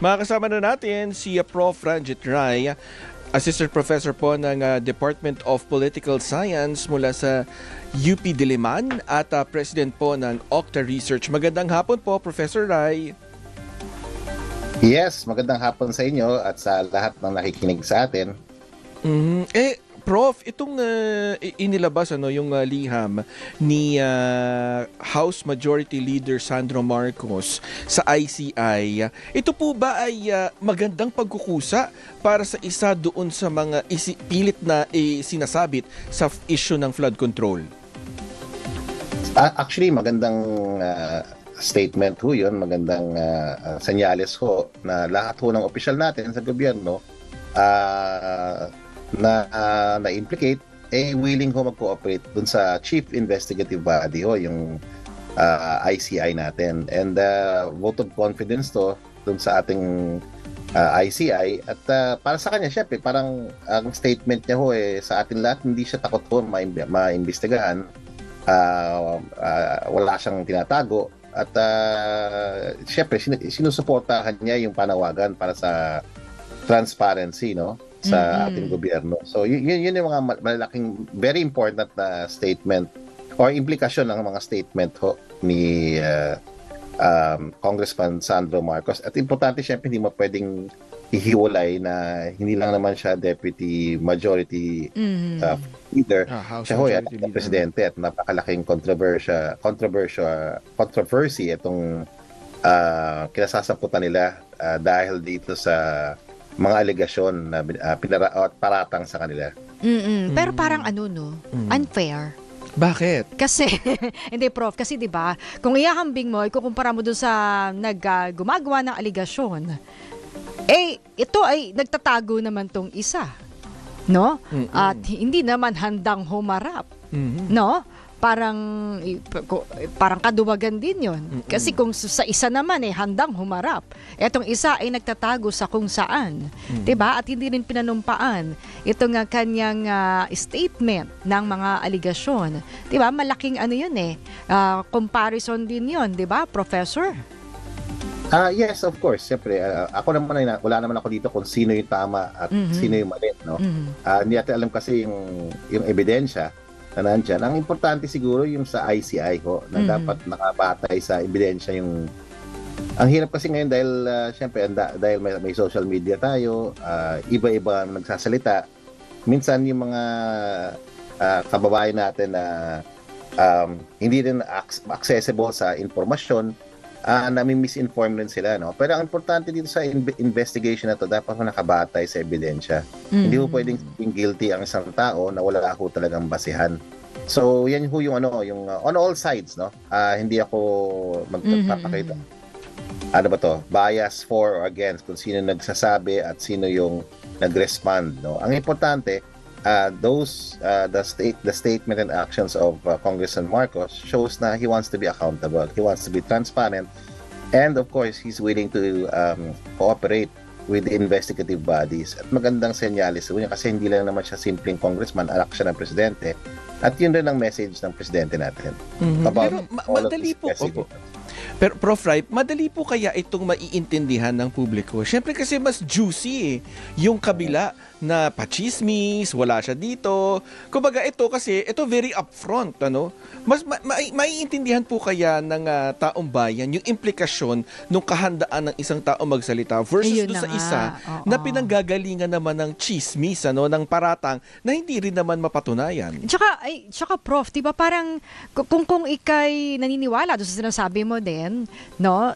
Makakasama na natin si Prof. Ranjit Rai, Assistant Professor po ng Department of Political Science mula sa UP Diliman at President po ng Octa Research. Magandang hapon po, Professor Rai. Yes, magandang hapon sa inyo at sa lahat ng nakikinig sa atin. Prof, itong inilabas yung liham ni House Majority Leader Sandro Marcos sa ICI, ito po ba ay magandang pagkukusa para sa isa doon sa mga pilit na sinasabit sa issue ng flood control? Actually, magandang statement ho yun, magandang senyales ho na lahat ho ng opisyal natin sa gobyerno na-implicate, willing ho mag-cooperate dun sa Chief Investigative Body ho, yung ICI natin. And vote of confidence to dun sa ating ICI. At para sa kanya, syempre, parang ang statement niya ho sa atin lahat, hindi siya takot ho maimbestigahan. Wala siyang tinatago. At syempre, sinusuportahan niya yung panawagan para sa transparency, no? Sa ating gobyerno. So yun yung mga malaking, very important na statement or implikasyon ng mga statement ho ni Congressman Sandro Marcos. At importante, syempre, hindi mo pwedeng ihiwalay na hindi lang naman siya deputy majority leader. Siya ho ay presidente at napakalaking controversy itong kinasasaputan nila dahil dito sa mga alegasyon na paratang sa kanila. Pero parang unfair. Bakit? Kasi, hindi Prof, kasi 'di ba, kung ihahambing mo, ikukumpara mo dun sa gumagawa ng aligasyon, ito ay nagtatago naman tong isa, no? At hindi naman handang humarap, no? Parang kaduwagan din yon. Kasi kung sa isa naman handang humarap, etong isa ay nagtatago sa kung saan, 'di ba? At hindi rin pinanumpaan itong kanyang statement ng mga aligasyon, 'di ba? Malaking yun comparison din yon, 'di ba, Professor? Yes, of course. Siyempre, ako naman wala naman ako dito kung sino yung tama at sino yung mali, no? Hindi natin alam kasi yung ebidensya na nandyan. Ang importante siguro yung sa ICI ho, na dapat nakabatay sa ebidensya yung... Ang hirap kasi ngayon dahil syempre dahil may social media tayo, iba-iba nagsasalita. Minsan yung mga kababayan natin na hindi rin accessible sa informasyon, nami-misinform rin sila, no? Pero ang importante dito sa investigation na to, dapat mo nakabatay sa ebidensya. Hindi mo pwedeng guilty ang isang tao na wala ako talagang basihan. So yan ho yung yung on all sides, no? Hindi ako magpapakita bias for or against kung sino nagsasabi at sino yung nag-respond, no? Ang importante, the statement and actions of Congressman Marcos shows na he wants to be accountable, he wants to be transparent, and of course he's willing to cooperate with the investigative bodies. At magandang senyalis kasi hindi lang naman siya simpleng congressman, anak siya ng presidente, at yun rin ang message ng presidente natin about madali po. Pero Prof. Rai, madali po kaya itong maiintindihan ng publiko? Siyempre kasi mas juicy yung kabila na pachismis, wala siya dito. Kumbaga ito very upfront, Mas maiintindihan po kaya ng taong bayan yung implikasyon ng kahandaan ng isang tao magsalita versus doon sa isa na pinanggagalingan naman ng chismis, ng paratang na hindi rin naman mapatunayan. Tsaka Prof, 'di ba parang kung ikay naniniwala doon sa sinasabi mo din, no?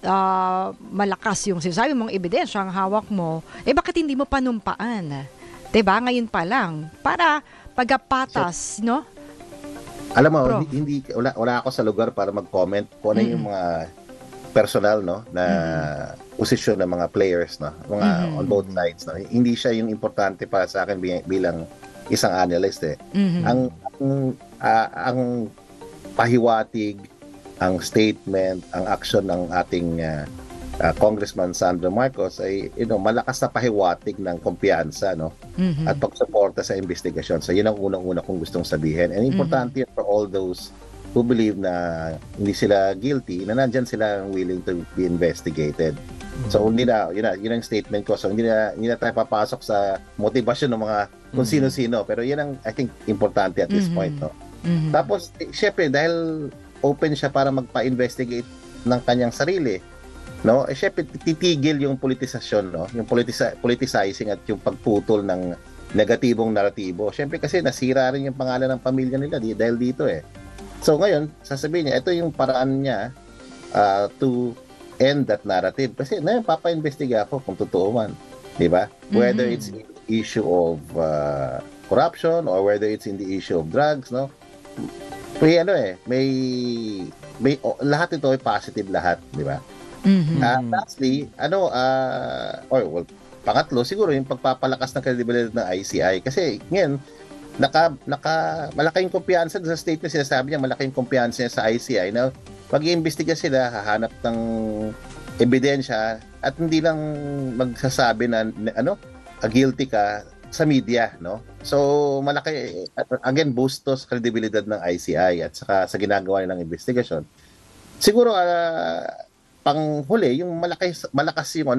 Malakas yung sinasabi mong ebidensya ang hawak mo, bakit hindi mo panumpaan? 'Di ba? Ngayon pa lang para pagpatas, no? Alam mo, wala ako sa lugar para mag-comment kung ano yung mga personal, no, na posisyon ng mga players, no, mga on both sides, no. Hindi siya yung importante para sa akin bilang isang analyst ang pahiwatig, ang statement, ang action ng ating Congressman Sandro Marcos ay malakas na pahiwatig ng kumpiyansa, no, at pagsuporta sa investigasyon. So yun ang unang-una kong gustong sabihin. And importante for all those who believe na hindi sila guilty, na nandyan sila willing to be investigated. So hindi na, yun ang statement ko. So hindi na tayo papasok sa motivasyon ng mga kung sino-sino. Pero yun ang, I think, importante at this point, no? Tapos, syempre, dahil open siya para magpa-investigate ng kanyang sarili, no? Syempre, titigil yung politisasyon, no? Yung politicizing at yung pagputol ng negatibong naratibo. Syempre, kasi nasira rin yung pangalan ng pamilya nila dahil dito, eh. So, ngayon, sasabihin niya, ito yung paraan niya to end that narrative. Kasi, papa-investiga ako kung totoo man. Diba? Whether it's in the issue of corruption or whether it's in the issue of drugs, no? May lahat ito ay positive lahat, di ba? Lastly, pangatlo, siguro yung pagpapalakas ng kredibilidad ng ICI. Kasi ngayon, malaking kumpiyansa sa statement, sinasabi niya, malaking kumpiyansa niya sa ICI na mag-iimbestiga sila, hahanap ng ebidensya at hindi lang magsasabi na guilty ka sa media, no? So malaki, again, boost to sa kredibilidad ng ICI at saka sa ginagawa nilang investigasyon. Siguro panghuli, yung malakas yung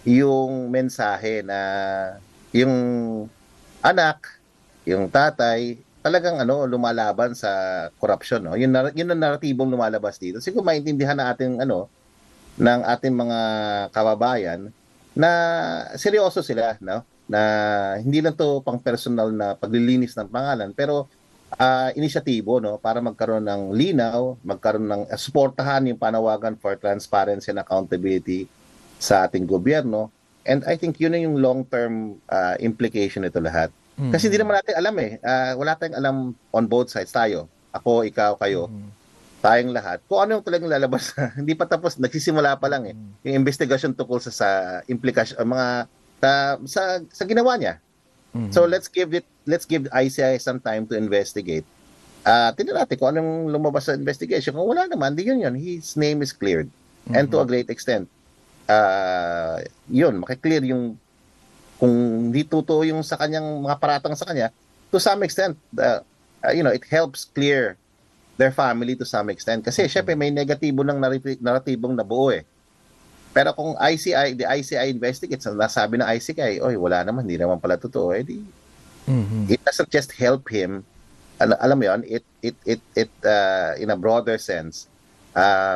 yung mensahe na yung anak, yung tatay talagang lumalaban sa korupsyon, no? Yun ang naratibong lumalabas dito. Siguro maintindihan na ng ating mga kababayan na seryoso sila, no? Na hindi lang to pang personal na paglilinis ng pangalan, pero inisyatibo, no, para magkaroon ng linaw, magkaroon ng suportahan yung panawagan for transparency and accountability sa ating gobyerno. And I think yun yung long-term implication nito lahat. Kasi hindi naman natin alam wala tayong alam on both sides tayo. Ako, ikaw, kayo. Tayong lahat. Kung ano yung talagang lalabas, hindi pa tapos, nagsisimula pa lang yung investigation tungkol sa implikasyon, sa ginawa niya. So let's give ICI some time to investigate. Tingnan natin kung anong lumabas sa investigation. Kung wala naman, di yun. His name is cleared. And to a great extent, yun, makiklear yung kung hindi totoo yung sa kanyang mga paratang sa kanya, to some extent, it helps clear their family to some extent. Kasi syempre may negatibo ng naratibong nabuo eh. Pero kung the ICI investigates, nasabi ng ICI, wala naman, hindi naman pala totoo, it doesn't just help him. Alam mo yun, it in a broader sense,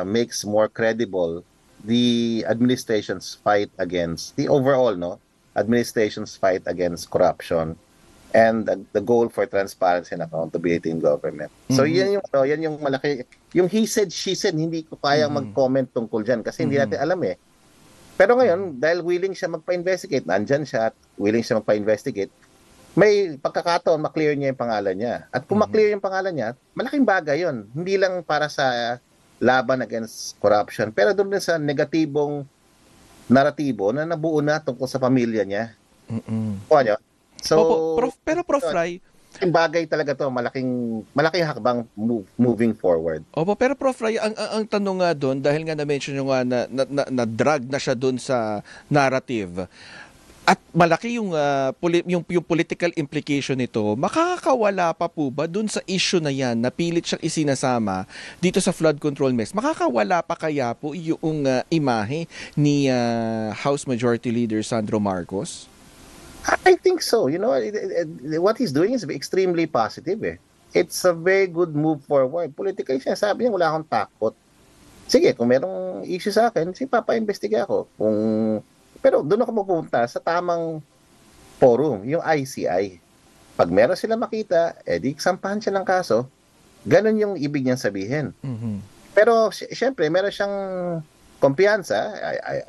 makes more credible the administration's fight against, the overall, administration's fight against corruption and the goal for transparency and accountability in government. So yan yung malaki, yung he said, she said, hindi ko kayang mag-comment tungkol dyan kasi hindi natin alam eh. Pero ngayon, dahil willing siya magpa-investigate, nandyan siya at willing siya magpa-investigate, may pagkakataon, maklear niya yung pangalan niya. At kung maklear yung pangalan niya, malaking bagay yon. Hindi lang para sa laban against corruption, pero doon din sa negatibong naratibo na nabuo na tungkol sa pamilya niya. O ano? So, pero Prof. Ray, yung bagay talaga to, malaking hakbang moving forward. Opo, pero Prof. Ray, ang tanong nga doon, dahil nga na-mention nyo nga na drag na siya doon sa narrative, at malaki yung political implication nito, makakawala pa po ba doon sa issue na yan, na pilit siyang isinasama dito sa flood control measures? Makakawala pa kaya po yung imahe ni House Majority Leader Sandro Marcos? I think so. What he's doing is extremely positive eh. It's a very good move forward. Politically, sabi niya, wala akong takot. Sige, kung merong issue sa akin, papa-investiga ako. Pero doon ako pupunta sa tamang forum, yung ICI. Pag meron sila makita, di sampahan siya ng kaso. Ganon yung ibig niyang sabihin. Pero syempre, meron siyang kumpiyansa.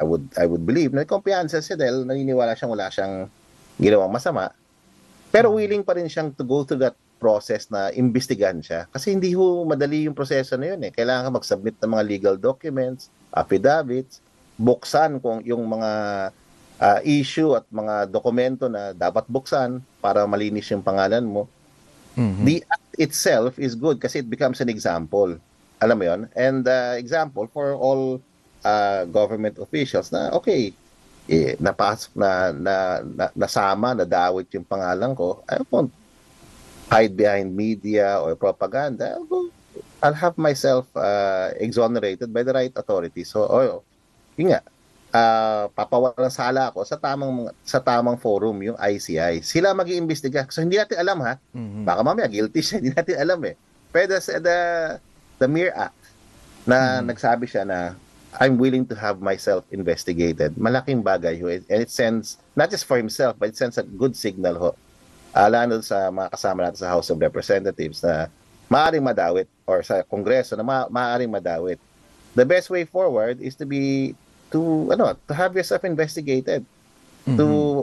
I would believe na kumpiyansa siya dahil naniniwala siyang wala siyang ginawang masama. Pero willing pa rin siyang to go through that process na imbestigahan siya. Kasi hindi madali yung proseso na yun eh. Kailangan mag-submit ng mga legal documents, affidavits, buksan kung yung mga issue at mga dokumento na dapat buksan para malinis yung pangalan mo. The act itself is good kasi it becomes an example. Alam mo yun? And example for all government officials na okay, napasok nasama, nadawit yung pangalan ko. I won't hide behind media or propaganda. I'll have myself exonerated by the right authorities. So, yun nga, papawalang sala ako sa tamang forum, yung ICI. Sila mag-iimbestiga. So hindi natin alam ha. Baka mamaya guilty siya, hindi natin alam eh. Pero the mere act na nagsabi siya na I'm willing to have myself investigated. Malaking bagay ho. And it sends, not just for himself, but it sends a good signal ho. Lalo sa mga kasama natin sa House of Representatives na maaaring madawit or sa Kongreso na maaaring madawit. The best way forward is to have yourself investigated, to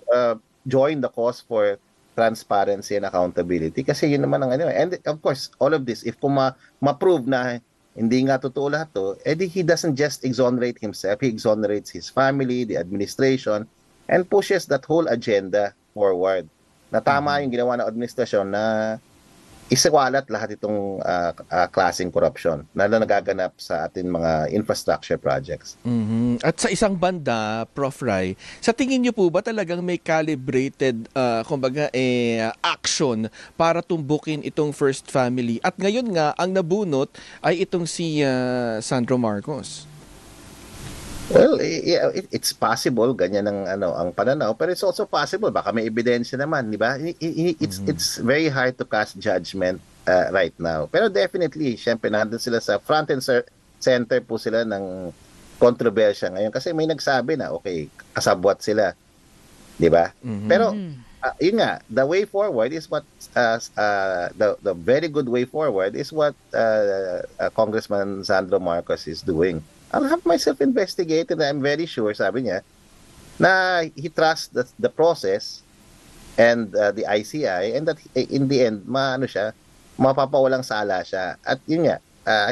join the cause for transparency and accountability, kasi yun naman ang and of course all of this, if ma-prove na hindi nga totoo lahat to, he doesn't just exonerate himself, he exonerates his family, the administration, and pushes that whole agenda forward. Na tama yung ginawa ng administrasyon na isawalat lahat itong klaseng korupsyon na nagaganap sa ating mga infrastructure projects. At sa isang banda, Prof. Rai, sa tingin niyo po ba talagang may calibrated action para tumbukin itong First Family? At ngayon nga, ang nabunot ay itong si Sandro Marcos. Well, it's possible ganyan ang pananaw, pero it's also possible baka may ebidensya naman, di ba? It's very hard to cast judgment right now. Pero definitely, syempre nandun sila sa front and center po sila ng kontrobersya ngayon kasi may nagsabi na okay, kasabwat sila. Di ba? Pero yun nga, the way forward is what the very good way forward is what Congressman Sandro Marcos is doing. I'll have myself investigated. I'm very sure, sabi niya, na he trusts the process and the ICI, and that in the end, mapapawalang sala siya. At yun nga,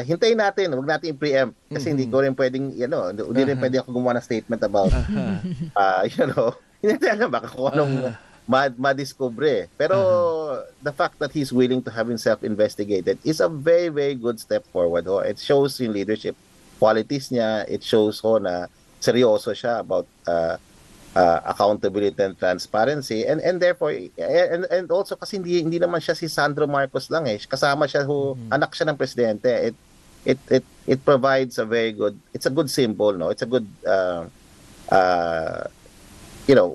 hintayin natin, huwag natin i-preempt kasi hindi ko rin pwedeng, hindi rin pwede ako gumawa ng statement about, hindi natin alam baka kung anong madiscover. Pero the fact that he's willing to have himself investigated is a very, very good step forward. It shows yung leadership qualities niya, it shows na seryoso siya about accountability and transparency, and therefore and also kasi hindi naman siya si Sandro Marcos lang kasama siya anak siya ng presidente. It provides it's a good symbol, it's a good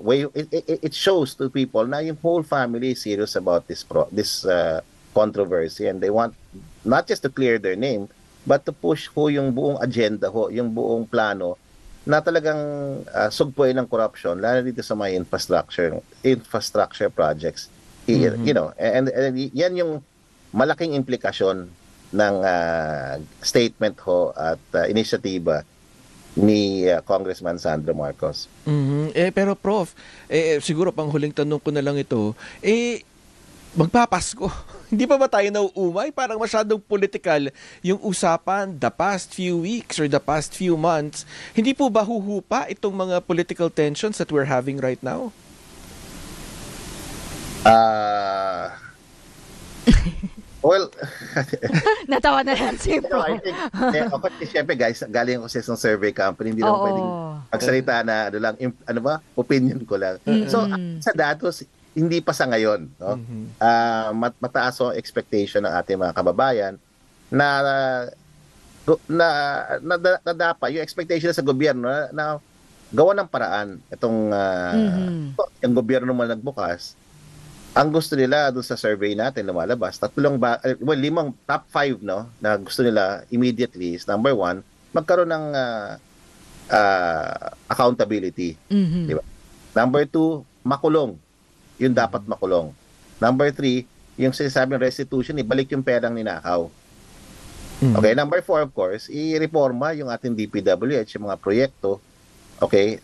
way. It shows to people na yung whole family is serious about this controversy, and they want not just to clear their name but to push yung buong agenda yung buong plano na talagang sugpoy ng corruption, lalo dito sa mga infrastructure projects. And yan yung malaking implikasyon ng statement at inisyatiba ni Congressman Sandro Marcos. Pero Prof, siguro pang huling tanong ko na lang ito, magpapasko. Hindi pa ba tayo nauumay? Parang masyadong political yung usapan the past few weeks or the past few months. Hindi po ba huhupa itong mga political tensions that we're having right now? Well, natawa na lang si Pro. Siyempre guys, galing ako sa isang survey company, hindi lang pwedeng magsalita na opinion ko lang. So, sa datos, hindi pa sa ngayon, mataas ang expectation ng ating mga kababayan na dapat yung expectation sa gobyerno na gawa ng paraan itong yung gobyerno man nagbukas. Ang gusto nila doon sa survey natin lumalabas, 5 top 5 na gusto nila immediately is number 1, magkaroon ng accountability, di ba? Number 2, makulong. Yung dapat makulong. Number 3, yung sinasabing restitution, ibalik yung perang ninakaw. Okay, number 4, of course, i-reforma yung ating DPWH, yung mga proyekto. Okay,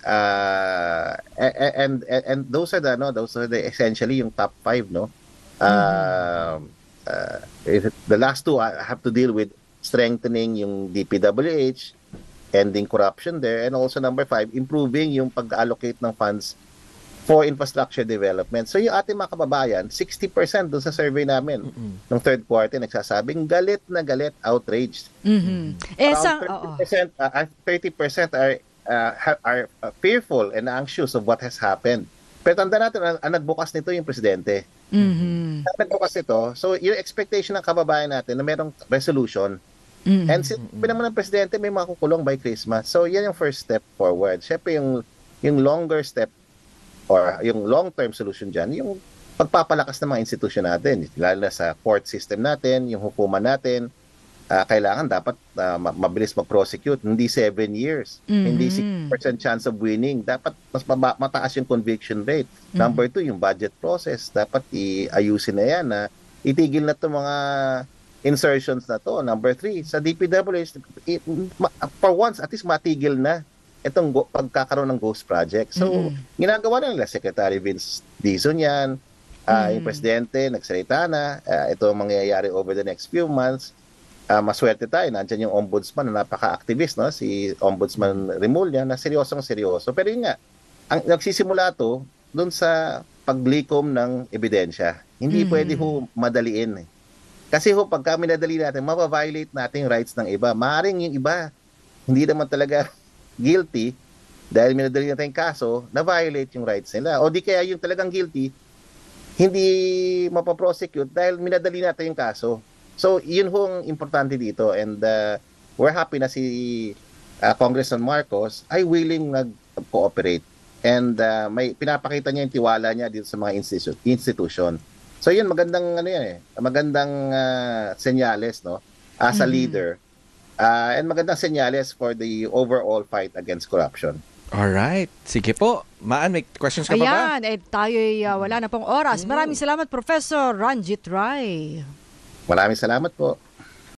and those are the essentially yung top 5, the last 2 have to deal with strengthening yung DPWH, ending corruption there, and also number 5, improving yung pag-allocate ng funds for infrastructure development. So yung ating mga kababayan, 60% doon sa survey namin ng third quarter nagsasabing galit na galit, outraged. 30% are fearful and anxious of what has happened. Pero tanda natin, ang nagbukas nito yung presidente. Nagbukas nito. So yung expectation ng kababayan natin na merong resolution And sinabi naman ng presidente, may makukulong by Christmas. So, yan yung first step forward. Siyempre, yung longer step or yung long-term solution dyan, yung pagpapalakas ng mga institusyon natin, lalo na sa court system natin, yung hukuman natin, kailangan dapat mabilis mag-prosecute, hindi 7 years, hindi 6% chance of winning, dapat mas mataas yung conviction rate. Number 2, yung budget process, dapat iayusin na yan, na itigil na itong mga insertions na to. Number 3, sa DPWH, for once, at least matigil na itong pagkakaroon ng ghost project. So, ginagawa na nila Secretary Vince Dizon yan, yung presidente, nagsalita na, ito ang mangyayari over the next few months. Maswerte tayo, nandyan yung ombudsman na napaka-activist, no? Si Ombudsman Remulla, na seryosong-seryoso. Pero yun nga, ang nagsisimula to dun sa paglikom ng ebidensya. Hindi pwede madaliin. Kasi pagka minadali natin, mapaviolate natin yung rights ng iba. Maaring yung iba, hindi naman talaga guilty dahil minadali natin yung kaso, na-violate yung rights nila. O di kaya yung talagang guilty, hindi mapaprosecute dahil minadali natin yung kaso. So, yun ang importante dito. And we're happy na si Congressman Marcos ay willing nag-cooperate. And may pinapakita niya yung tiwala niya dito sa mga institution. So, yun, magandang magandang senyales, no? As a leader. And magandang senyales for the overall fight against corruption. Alright. Sige po. Maan, may questions ka pa ba? Ayan, tayo'y wala na pong oras. Maraming salamat, Professor Ranjit Rai. Maraming salamat po.